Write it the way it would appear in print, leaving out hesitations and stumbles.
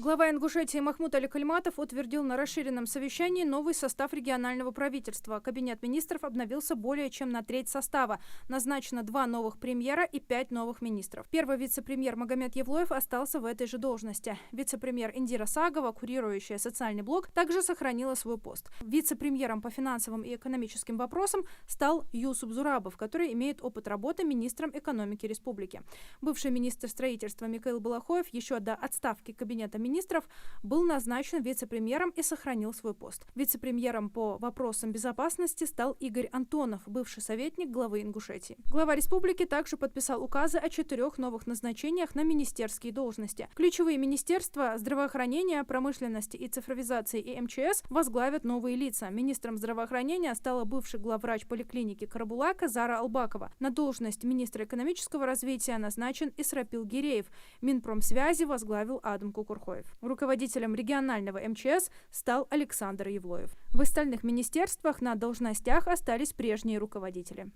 Глава Ингушетии Махмуд Аликальматов утвердил на расширенном совещании новый состав регионального правительства. Кабинет министров обновился более чем на треть состава. Назначено 2 новых премьера и 5 новых министров. Первый вице-премьер Магомед Евлоев остался в этой же должности. Вице-премьер Индира Сагова, курирующая социальный блок, также сохранила свой пост. Вице-премьером по финансовым и экономическим вопросам стал Юсуп Зурабов, который имеет опыт работы министром экономики республики. Бывший министр строительства Микаил Балахоев еще до отставки кабинета министров был назначен вице-премьером и сохранил свой пост. Вице-премьером по вопросам безопасности стал Игорь Антонов, бывший советник главы Ингушетии. Глава республики также подписал указы о 4 новых назначениях на министерские должности. Ключевые министерства здравоохранения, промышленности и цифровизации и МЧС возглавят новые лица. Министром здравоохранения стала бывший главврач поликлиники Карабулака Зара Албакова. На должность министра экономического развития назначен Исрапил Гиреев. Минпромсвязи возглавил Адам Кукурхоев. Руководителем регионального МЧС стал Александр Евлоев. В остальных министерствах на должностях остались прежние руководители.